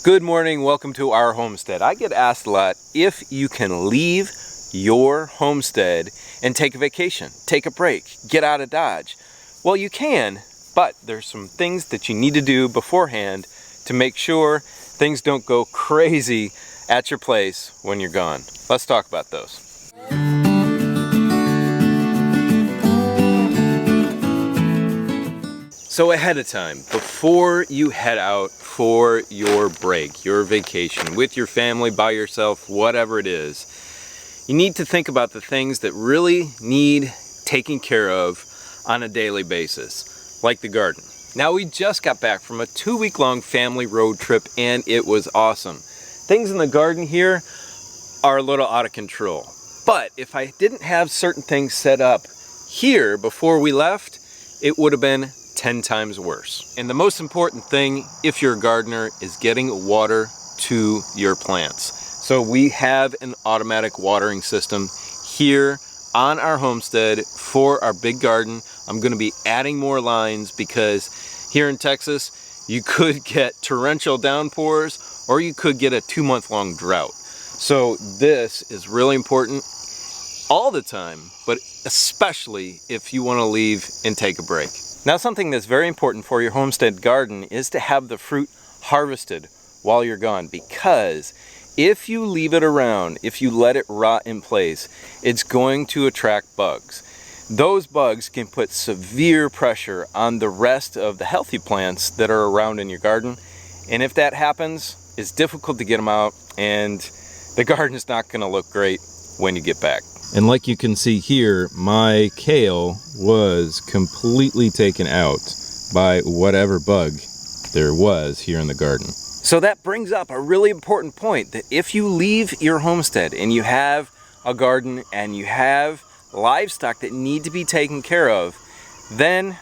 Good morning, welcome to our homestead. I get asked a lot if you can leave your homestead and take a vacation, take a break, get out of Dodge. Well, you can, but there's some things that you need to do beforehand to make sure things don't go crazy at your place when you're gone. Let's talk about those. So ahead of time, before you head out for your break, your vacation, with your family, by yourself, whatever it is, you need to think about the things that really need taking care of on a daily basis, like the garden. Now, we just got back from a 2-week-long family road trip and it was awesome. Things in the garden here are a little out of control. But if I didn't have certain things set up here before we left, it would have been 10 times worse. And the most important thing, if you're a gardener, is getting water to your plants. So we have an automatic watering system here on our homestead for our big garden. I'm going to be adding more lines because here in Texas, you could get torrential downpours or you could get a 2-month-long drought. So this is really important all the time, but especially if you want to leave and take a break. Now, something that's very important for your homestead garden is to have the fruit harvested while you're gone, because if you leave it around, if you let it rot in place, it's going to attract bugs. Those bugs can put severe pressure on the rest of the healthy plants that are around in your garden. And if that happens, it's difficult to get them out and the garden is not going to look great when you get back. And like you can see here, my kale was completely taken out by whatever bug there was here in the garden. So that brings up a really important point, that if you leave your homestead and you have a garden and you have livestock that need to be taken care of, then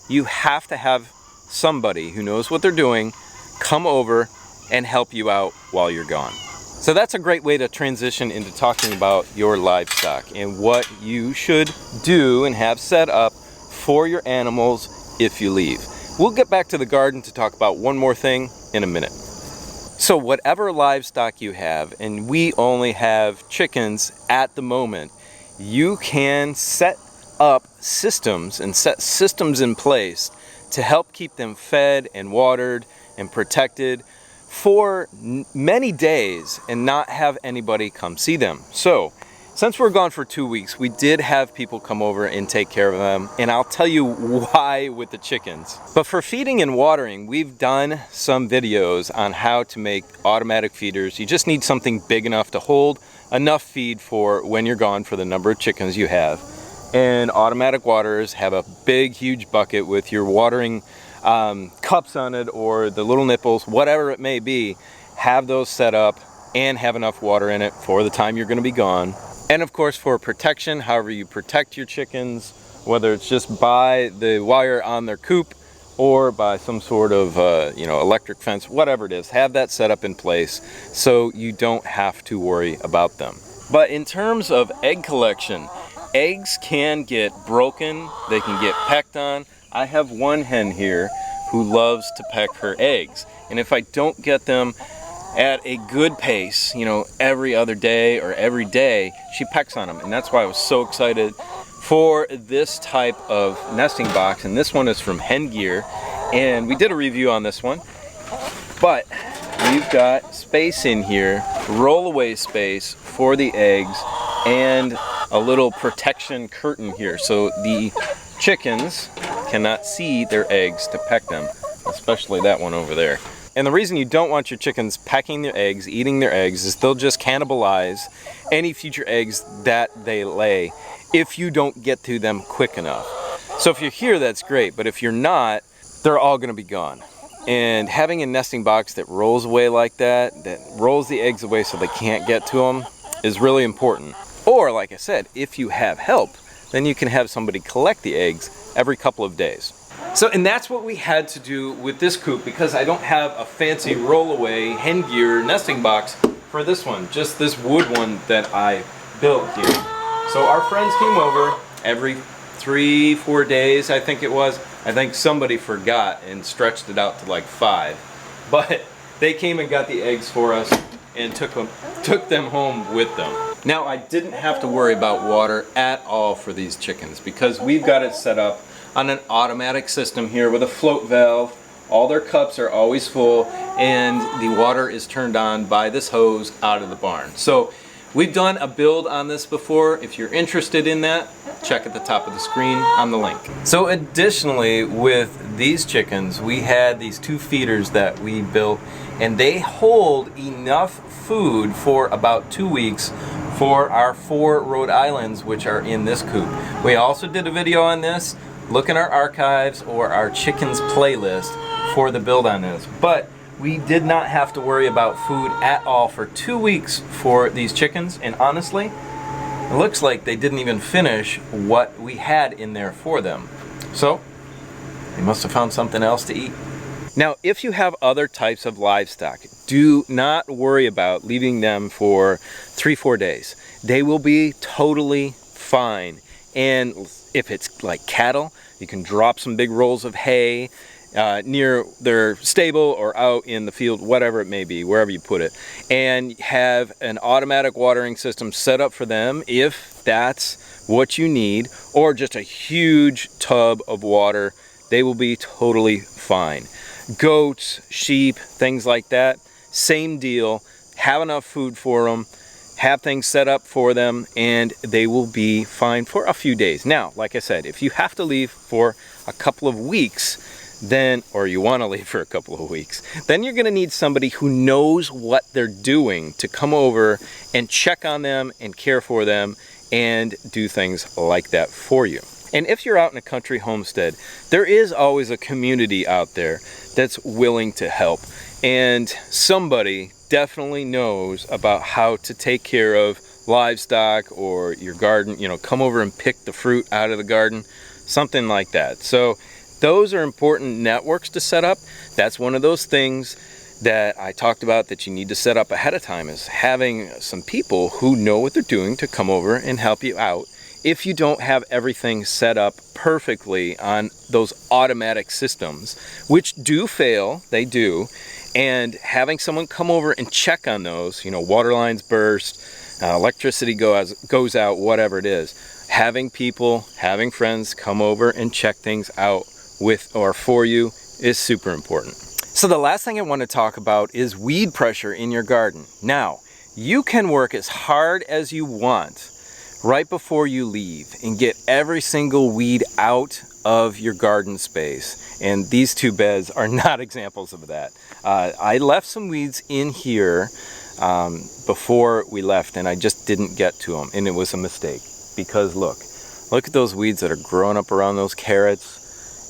you have to have somebody who knows what they're doing come over and help you out while you're gone. So that's a great way to transition into talking about your livestock and what you should do and have set up for your animals if you leave. We'll get back to the garden to talk about one more thing in a minute. So whatever livestock you have, and we only have chickens at the moment, you can set up systems and set systems in place to help keep them fed and watered and protected for many days and not have anybody come see them. So since we're gone for 2 weeks, we did have people come over and take care of them, and I'll tell you why with the chickens. But for feeding and watering, we've done some videos on how to make automatic feeders. You just need something big enough to hold enough feed for when you're gone for the number of chickens you have. And automatic waterers have a big, huge bucket with your watering cups on it, or the little nipples, whatever it may be. Have those set up and have enough water in it for the time you're going to be gone. And of course, for protection, however you protect your chickens, whether it's just by the wire on their coop or by some sort of electric fence, whatever it is, have that set up in place so you don't have to worry about them. But in terms of egg collection, eggs can get broken, they can get pecked on. I have one hen here who loves to peck her eggs, and if I don't get them at a good pace, every other day or every day, she pecks on them. And that's why I was so excited for this type of nesting box, and this one is from Hen Gear, and we did a review on this one. But we've got space in here, roll-away space for the eggs, and a little protection curtain here so the chickens cannot see their eggs to peck them, especially that one over there. And the reason you don't want your chickens pecking their eggs, eating their eggs, is they'll just cannibalize any future eggs that they lay if you don't get to them quick enough. So if you're here, that's great, but if you're not, they're all going to be gone. And having a nesting box that rolls away like that rolls the eggs away so they can't get to them, is really important. Or, like I said, if you have help, then you can have somebody collect the eggs every couple of days. So, and that's what we had to do with this coop, because I don't have a fancy roll-away Hen Gear nesting box for this one, just this wood one that I built here. So our friends came over every 3-4 days, I think it was. I think somebody forgot and stretched it out to like 5. But they came and got the eggs for us and took them home with them. Now, I didn't have to worry about water at all for these chickens because we've got it set up on an automatic system here with a float valve. All their cups are always full and the water is turned on by this hose out of the barn. So we've done a build on this before. If you're interested in that, check at the top of the screen on the link. So additionally, with these chickens, we had these 2 feeders that we built, and they hold enough food for about 2 weeks for our 4 Rhode Islands, which are in this coop. We also did a video on this. Look in our archives or our chickens playlist for the build on this. But we did not have to worry about food at all for 2 weeks for these chickens, and honestly, it looks like they didn't even finish what we had in there for them. So, they must have found something else to eat. Now, if you have other types of livestock, do not worry about leaving them for 3-4 days. They will be totally fine. And if it's like cattle, you can drop some big rolls of hay near their stable or out in the field, whatever it may be, wherever you put it, and have an automatic watering system set up for them if that's what you need, or just a huge tub of water. They will be totally fine. Goats, sheep, things like that, same deal. Have enough food for them, have things set up for them, and they will be fine for a few days. Now, like I said, if you have to leave for a couple of weeks, then, or you want to leave for a couple of weeks, then you're going to need somebody who knows what they're doing to come over and check on them and care for them and do things like that for you. And if you're out in a country homestead, there is always a community out there that's willing to help. And somebody definitely knows about how to take care of livestock or your garden, you know, come over and pick the fruit out of the garden, something like that. So those are important networks to set up. That's one of those things that I talked about that you need to set up ahead of time, is having some people who know what they're doing to come over and help you out if you don't have everything set up perfectly on those automatic systems, which do fail, they do. And having someone come over and check on those, you know, water lines burst, electricity goes out, whatever it is. Having people, having friends come over and check things out with or for you is super important. So the last thing I want to talk about is weed pressure in your garden. Now, you can work as hard as you want right before you leave and get every single weed out of your garden space. And these 2 beds are not examples of that. I left some weeds in here before we left, and I just didn't get to them, and it was a mistake. Because look at those weeds that are growing up around those carrots,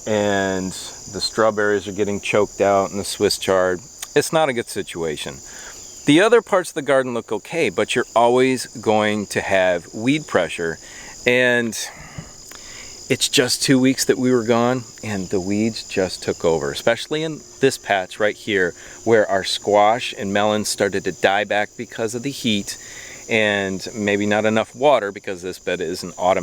and the strawberries are getting choked out and the Swiss chard. It's not a good situation. The other parts of the garden look okay, but you're always going to have weed pressure, and it's just 2 weeks that we were gone and the weeds just took over, especially in this patch right here where our squash and melons started to die back because of the heat and maybe not enough water, because this bed is not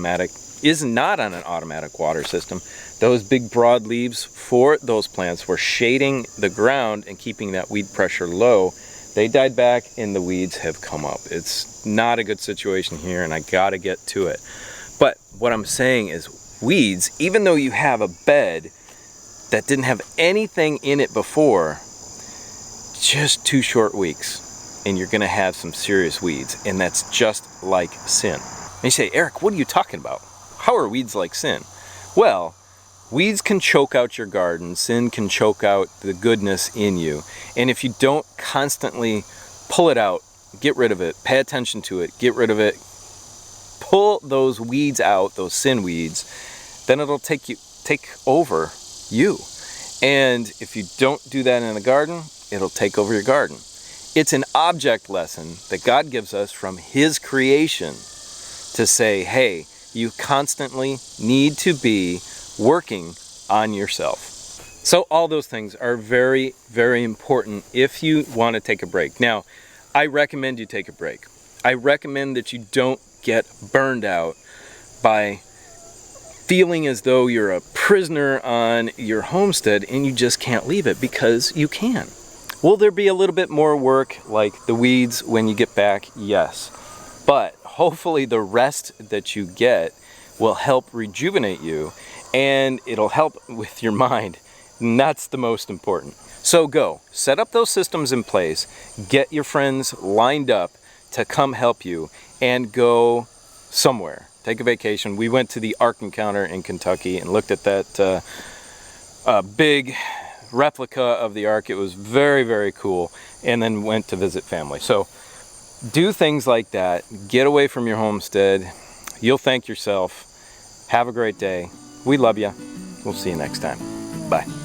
on an automatic water system. Those big broad leaves for those plants were shading the ground and keeping that weed pressure low. They died back and the weeds have come up. It's not a good situation here, and I gotta get to it. But what I'm saying is, weeds, even though you have a bed that didn't have anything in it before, just 2 short weeks and you're gonna have some serious weeds, and that's just like sin. And you say, Eric, what are you talking about? How are weeds like sin? Well, weeds can choke out your garden. Sin can choke out the goodness in you. And if you don't constantly pull it out, get rid of it, pay attention to it, get rid of it, pull those weeds out, those sin weeds, then it'll take over you. And if you don't do that in the garden, it'll take over your garden. It's an object lesson that God gives us from His creation to say, hey, you constantly need to be working on yourself. So all those things are very, very important if you want to take a break. Now, I recommend you take a break. I recommend that you don't get burned out by feeling as though you're a prisoner on your homestead and you just can't leave it, because you can. Will there be a little bit more work, like the weeds, when you get back? Yes. But hopefully the rest that you get will help rejuvenate you, and it'll help with your mind. And that's the most important. So go, set up those systems in place, get your friends lined up to come help you, and go somewhere. Take a vacation. We went to the Ark Encounter in Kentucky and looked at that big replica of the Ark. It was very, very cool. And then went to visit family. So do things like that. Get away from your homestead. You'll thank yourself. Have a great day. We love you. We'll see you next time. Bye.